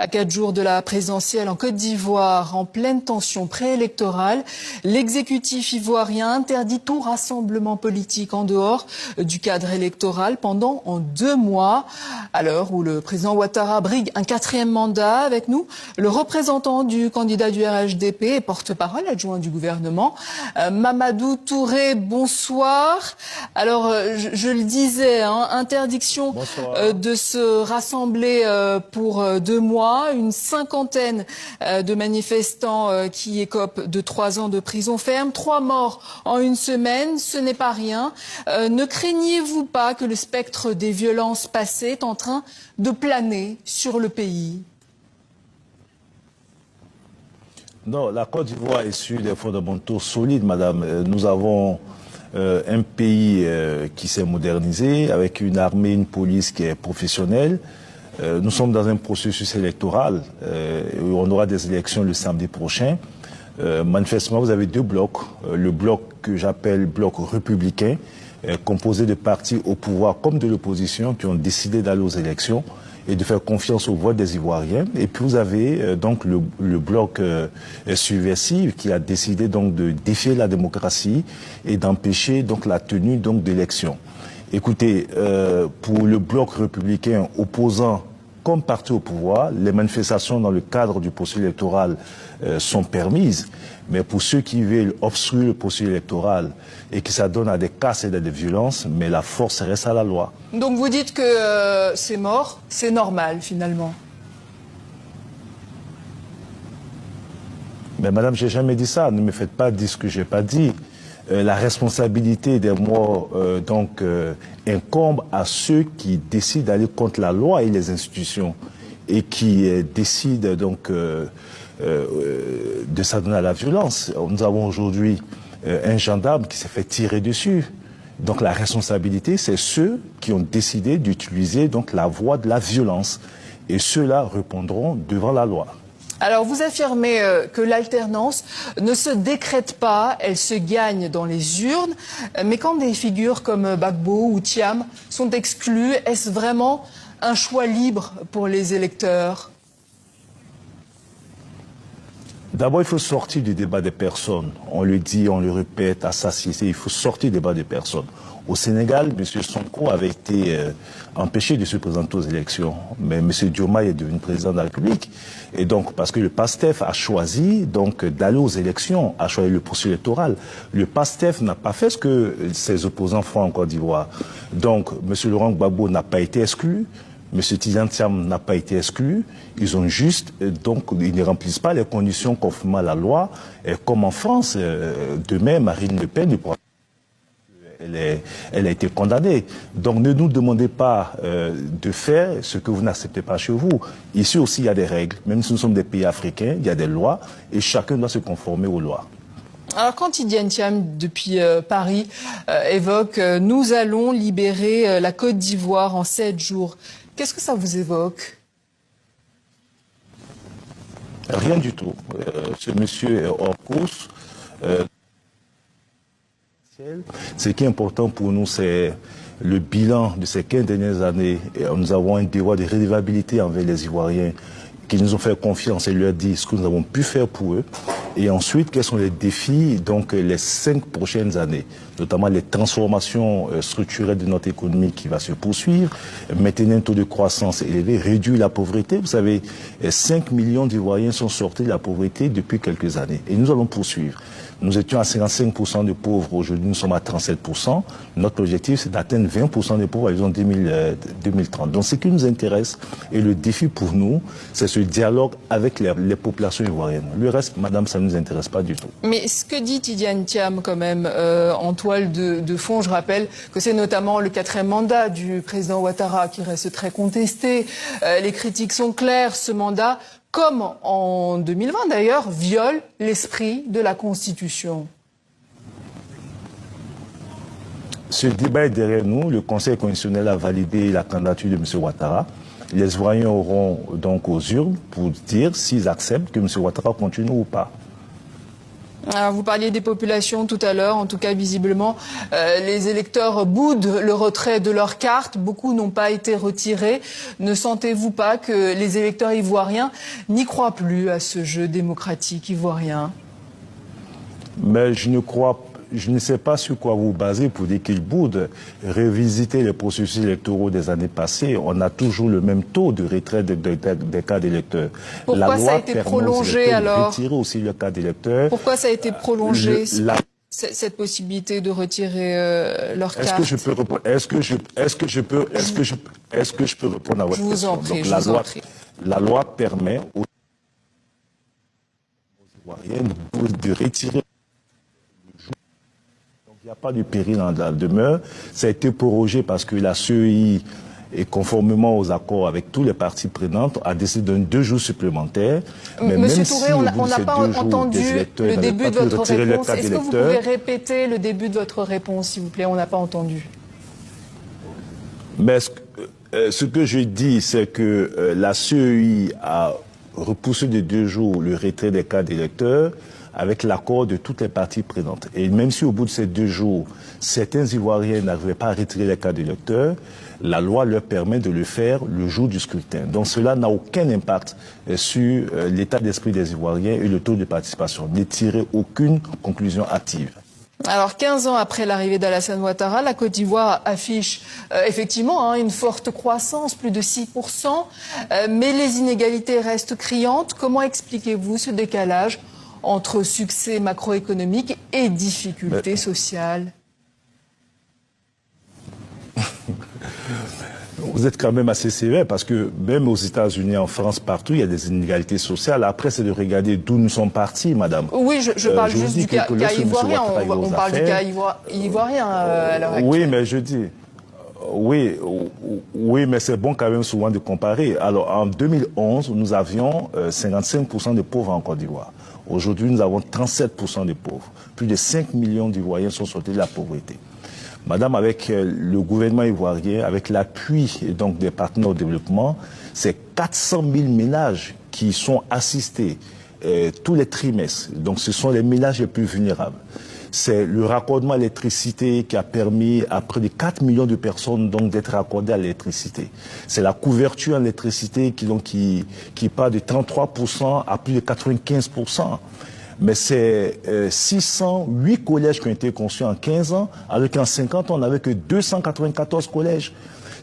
À 4 jours de la présidentielle en Côte d'Ivoire, en pleine tension préélectorale, l'exécutif ivoirien interdit tout rassemblement politique en dehors du cadre électoral pendant 2 mois. À l'heure où le président Ouattara brigue un 4e mandat, avec nous, le représentant du candidat du RHDP et porte-parole adjoint du gouvernement, Mamadou Touré, bonsoir. Alors, je le disais, interdiction de se rassembler pour 2 mois, une 50aine de manifestants qui écopent de 3 ans de prison ferme, 3 morts en 1 semaine, ce n'est pas rien. Ne craignez-vous pas que le spectre des violences passées est en train de planer sur le pays? Non, la Côte d'Ivoire est sur des fondamentaux solides, madame. Nous avons un pays qui s'est modernisé, avec une armée, une police qui est professionnelle. Nous sommes dans un processus électoral. On aura des élections le samedi prochain. Manifestement, vous avez 2 blocs. Le bloc que j'appelle bloc républicain, composé de partis au pouvoir comme de l'opposition qui ont décidé d'aller aux élections et de faire confiance au vote des Ivoiriens. Et puis vous avez donc le bloc subversif qui a décidé donc de défier la démocratie et d'empêcher donc la tenue donc d'élections. Écoutez, pour le bloc républicain opposant comme parti au pouvoir, les manifestations dans le cadre du processus électoral sont permises. Mais pour ceux qui veulent obstruer le processus électoral et que ça donne à des casses et à des violences, mais la force reste à la loi. Donc vous dites que c'est mort, c'est normal finalement? Mais madame, j'ai jamais dit ça. Ne me faites pas dire ce que j'ai pas dit. La responsabilité des morts incombe à ceux qui décident d'aller contre la loi et les institutions et qui décident donc de s'adonner à la violence. Nous avons aujourd'hui un gendarme qui s'est fait tirer dessus. Donc la responsabilité, c'est ceux qui ont décidé d'utiliser donc la voie de la violence. Et ceux-là répondront devant la loi. Alors vous affirmez que l'alternance ne se décrète pas, elle se gagne dans les urnes. Mais quand des figures comme Gbagbo ou Thiam sont exclues, est-ce vraiment un choix libre pour les électeurs? D'abord, il faut sortir du débat des personnes. On le dit, on le répète, à satiété, il faut sortir du débat des personnes. Au Sénégal, M. Sonko avait été empêché de se présenter aux élections. Mais M. Diomaye est devenu président de la République. Et donc, parce que le PASTEF a choisi donc d'aller aux élections, a choisi le processus électoral. Le PASTEF n'a pas fait ce que ses opposants font en Côte d'Ivoire. Donc, M. Laurent Gbagbo n'a pas été exclu. M. Tidjane Thiam n'a pas été exclu. Ils ont juste, donc, ils ne remplissent pas les conditions conformément à la loi. Et comme en France, demain, Marine Le Pen, elle a été condamnée. Donc, ne nous demandez pas de faire ce que vous n'acceptez pas chez vous. Ici aussi, il y a des règles. Même si nous sommes des pays africains, il y a des lois et chacun doit se conformer aux lois. Alors quand Tidjane Thiam, depuis Paris, évoque « Nous allons libérer la Côte d'Ivoire en 7 jours », qu'est-ce que ça vous évoque? Rien du tout. Ce monsieur est hors course. Ce qui est important pour nous, c'est le bilan de ces 15 dernières années. Et nous avons un devoir de redevabilité envers les Ivoiriens qui nous ont fait confiance et leur dit ce que nous avons pu faire pour eux. Et ensuite, quels sont les défis, donc les 5 prochaines années, notamment les transformations structurelles de notre économie qui va se poursuivre, maintenir un taux de croissance élevé, réduire la pauvreté. Vous savez, 5 millions d'Ivoiriens sont sortis de la pauvreté depuis quelques années. Et nous allons poursuivre. Nous étions à 55% de pauvres, aujourd'hui nous sommes à 37%. Notre objectif, c'est d'atteindre 20% de pauvres à l'horizon 2030. Donc ce qui nous intéresse et le défi pour nous, c'est ce dialogue avec les populations ivoiriennes. Le reste, madame, ça ne nous intéresse pas du tout. Mais ce que dit Tidjane Thiam quand même en toile de fond, je rappelle que c'est notamment le 4e mandat du président Ouattara qui reste très contesté. Les critiques sont claires, ce mandat, comme en 2020 d'ailleurs, viole l'esprit de la Constitution. Ce débat est derrière nous. Le Conseil constitutionnel a validé la candidature de M. Ouattara. Les Ivoiriens auront donc aux urnes pour dire s'ils acceptent que M. Ouattara continue ou pas. Alors, vous parliez des populations tout à l'heure. En tout cas, visiblement, les électeurs boudent le retrait de leurs cartes. Beaucoup n'ont pas été retirés. Ne sentez-vous pas que les électeurs ivoiriens n'y croient plus à ce jeu démocratique ivoirien? Mais je ne sais pas sur quoi vous basez pour dire qu'ils boudent. Revisiter les processus électoraux des années passées, on a toujours le même taux de retrait des cartes d'électeurs. Pourquoi ça a été prolongé alors? Retirer aussi le carte d'électeur. Pourquoi ça a été prolongé cette possibilité de retirer leur carte? Est-ce que je peux répondre à votre question? Je vous en prie, la loi permet aux Ivoiriens de retirer. Il n'y a pas de péril dans la demeure. Ça a été prorogé parce que la CEI, et conformément aux accords avec tous les parties prenantes, a décidé de donner 2 jours supplémentaires. Mais Monsieur Touré, on n'a pas entendu le début de votre réponse. Est-ce que vous pouvez répéter le début de votre réponse, s'il vous plaît? On n'a pas entendu. Mais ce que je dis, c'est que la CEI a repoussé de 2 jours le retrait des cartes d'électeurs avec l'accord de toutes les parties prenantes. Et même si au bout de ces 2 jours, certains Ivoiriens n'arrivaient pas à retirer les cartes d'électeurs, la loi leur permet de le faire le jour du scrutin. Donc cela n'a aucun impact sur l'état d'esprit des Ivoiriens et le taux de participation. Ne tirez aucune conclusion hâtive. Alors, 15 ans après l'arrivée d'Alassane Ouattara, la Côte d'Ivoire affiche effectivement une forte croissance, plus de 6%, mais les inégalités restent criantes. Comment expliquez-vous ce décalage entre succès macroéconomique et difficultés sociales? Vous êtes quand même assez sévère parce que même aux États-Unis, en France, partout, il y a des inégalités sociales. Après, c'est de regarder d'où nous sommes partis, madame. Oui, je parle juste du cas ivoirien. On parle du cas ivoirien à l'heure actuelle. Oui, mais je dis... Oui, mais c'est bon quand même souvent de comparer. Alors, en 2011, nous avions 55% de pauvres en Côte d'Ivoire. Aujourd'hui, nous avons 37% de pauvres. Plus de 5 millions d'Ivoiriens sont sortis de la pauvreté. Madame, avec le gouvernement ivoirien, avec l'appui donc des partenaires au développement, c'est 400 000 ménages qui sont assistés tous les trimestres. Donc, ce sont les ménages les plus vulnérables. C'est le raccordement à l'électricité qui a permis à près de 4 millions de personnes donc d'être raccordées à l'électricité. C'est la couverture en électricité qui part de 33% à plus de 95%. Mais c'est 608 collèges qui ont été construits en 15 ans, alors qu'en 50 ans, on n'avait que 294 collèges.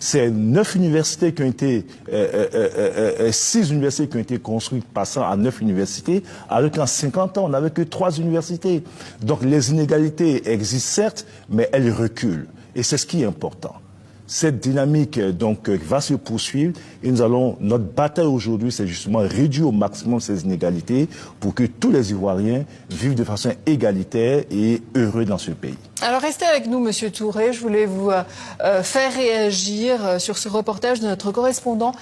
C'est 9 universités qui ont été, 6 universités qui ont été construites passant à 9 universités, alors qu'en 50 ans, on n'avait que 3 universités. Donc les inégalités existent certes, mais elles reculent. Et c'est ce qui est important. Cette dynamique donc va se poursuivre et notre bataille aujourd'hui, c'est justement réduire au maximum ces inégalités pour que tous les Ivoiriens vivent de façon égalitaire et heureux dans ce pays. Alors restez avec nous, Monsieur Touré. Je voulais vous faire réagir sur ce reportage de notre correspondant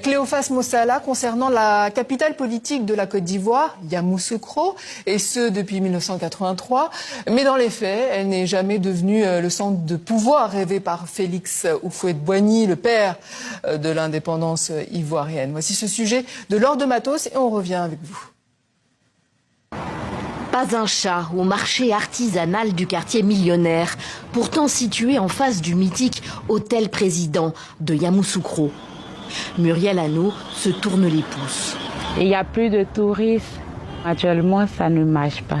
Cléophas Mossala concernant la capitale politique de la Côte d'Ivoire, Yamoussoukro, et ce depuis 1983. Mais dans les faits, elle n'est jamais devenue le centre de pouvoir rêvé par Félix Houphouët-Boigny, le père de l'indépendance ivoirienne. Voici ce sujet de Laure de Matos et on revient avec vous. Pas un chat au marché artisanal du quartier millionnaire, pourtant situé en face du mythique Hôtel Président de Yamoussoukro. Muriel Anou se tourne les pouces. Il n'y a plus de touristes. Actuellement, ça ne marche pas,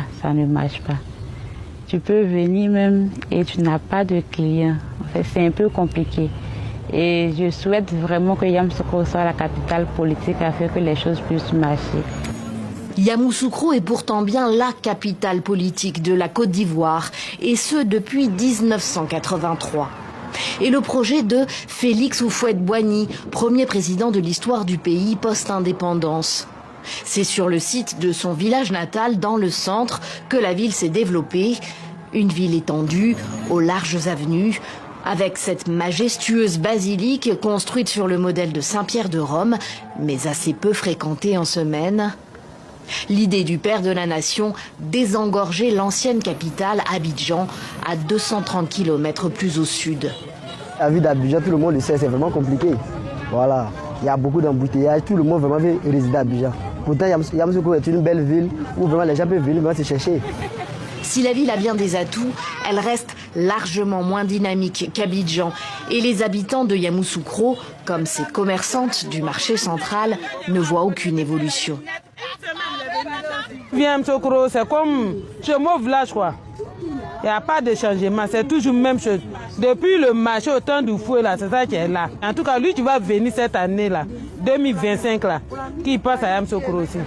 Tu peux venir même et tu n'as pas de clients. En fait, c'est un peu compliqué. Et je souhaite vraiment que Yamoussoukro soit la capitale politique afin que les choses puissent marcher. Yamoussoukro est pourtant bien la capitale politique de la Côte d'Ivoire, et ce depuis 1983. Et le projet de Félix Houphouët-Boigny, premier président de l'histoire du pays post-indépendance. C'est sur le site de son village natal, dans le centre, que la ville s'est développée. Une ville étendue, aux larges avenues, avec cette majestueuse basilique construite sur le modèle de Saint-Pierre de Rome, mais assez peu fréquentée en semaine. L'idée du père de la nation, désengorger l'ancienne capitale, Abidjan, à 230 km plus au sud. La vie d'Abidjan, tout le monde le sait, c'est vraiment compliqué. Voilà, il y a beaucoup d'embouteillages, tout le monde vraiment veut résider à Abidjan. Pourtant, Yamoussoukro est une belle ville où vraiment les gens peuvent venir se chercher. Si la ville a bien des atouts, elle reste largement moins dynamique qu'Abidjan. Et les habitants de Yamoussoukro, comme ces commerçantes du marché central, ne voient aucune évolution. Yamoussoukro, c'est comme chez mon village, quoi. Il n'y a pas de changement, c'est toujours la même chose. Depuis le marché au temps du fouet, là, c'est ça qui est là. En tout cas, lui, tu vas venir cette année-là, 2025, là, qui passe à Yamoussoukro aussi.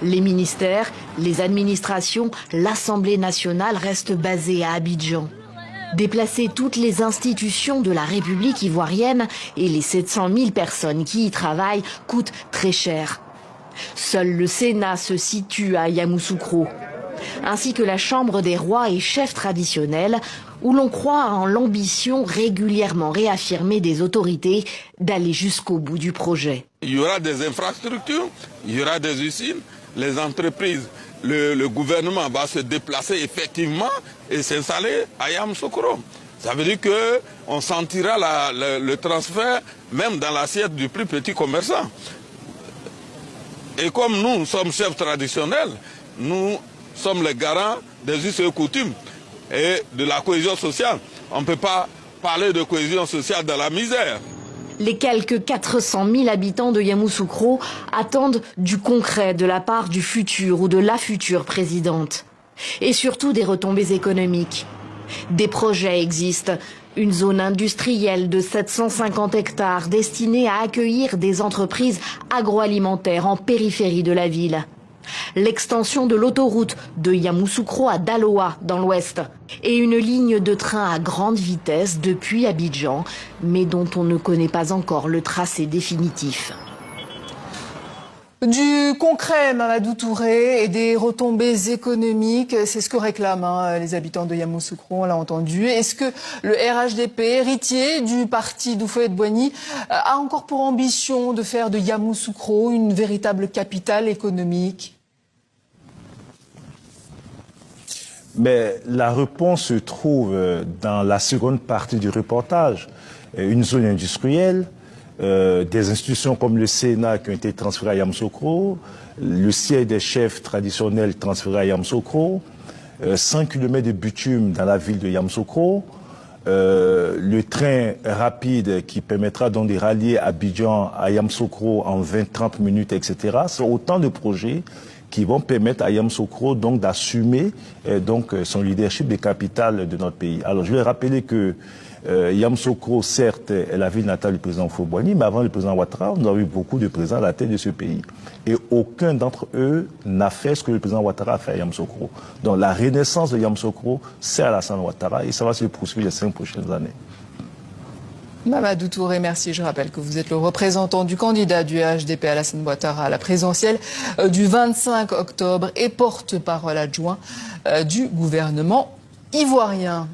Les ministères, les administrations, l'Assemblée nationale restent basés à Abidjan. Déplacer toutes les institutions de la République ivoirienne et les 700 000 personnes qui y travaillent coûte très cher. Seul le Sénat se situe à Yamoussoukro, ainsi que la Chambre des rois et chefs traditionnels, où l'on croit en l'ambition régulièrement réaffirmée des autorités d'aller jusqu'au bout du projet. Il y aura des infrastructures, il y aura des usines, les entreprises, le gouvernement va se déplacer effectivement et s'installer à Yamoussoukro. Ça veut dire qu'on sentira le transfert même dans l'assiette du plus petit commerçant. Et comme nous sommes chefs traditionnels, nous sommes les garants des us et coutumes et de la cohésion sociale. On ne peut pas parler de cohésion sociale dans la misère. Les quelques 400 000 habitants de Yamoussoukro attendent du concret de la part du futur ou de la future présidente. Et surtout des retombées économiques. Des projets existent. Une zone industrielle de 750 hectares destinée à accueillir des entreprises agroalimentaires en périphérie de la ville. L'extension de l'autoroute de Yamoussoukro à Daloa dans l'ouest et une ligne de train à grande vitesse depuis Abidjan, mais dont on ne connaît pas encore le tracé définitif. Du concret, Mamadou Touré, et des retombées économiques, c'est ce que réclament les habitants de Yamoussoukro, on l'a entendu. Est-ce que le RHDP, héritier du parti d'Houphouët-Boigny, a encore pour ambition de faire de Yamoussoukro une véritable capitale économique ? Mais la réponse se trouve dans la seconde partie du reportage. Une zone industrielle, des institutions comme le Sénat qui ont été transférées à Yamoussoukro, le siège des chefs traditionnels transféré à Yamoussoukro, 100 km de bitume dans la ville de Yamoussoukro, le train rapide qui permettra donc de rallier Abidjan à Yamoussoukro en 20-30 minutes, etc. C'est autant de projets qui vont permettre à Yamoussoukro donc d'assumer donc son leadership des capitales de notre pays. Alors je vais rappeler que Yamoussoukro, certes, est la ville natale du président Houphouët-Boigny, mais avant le président Ouattara, nous avons eu beaucoup de présidents à la tête de ce pays. Et aucun d'entre eux n'a fait ce que le président Ouattara a fait à Yamoussoukro. Donc la renaissance de Yamoussoukro, c'est Alassane Ouattara et ça va se poursuivre les 5 prochaines années. Mamadou Touré, merci. Je rappelle que vous êtes le représentant du candidat du RHDP Alassane Ouattara à la présidentielle du 25 octobre et porte-parole adjoint du gouvernement ivoirien.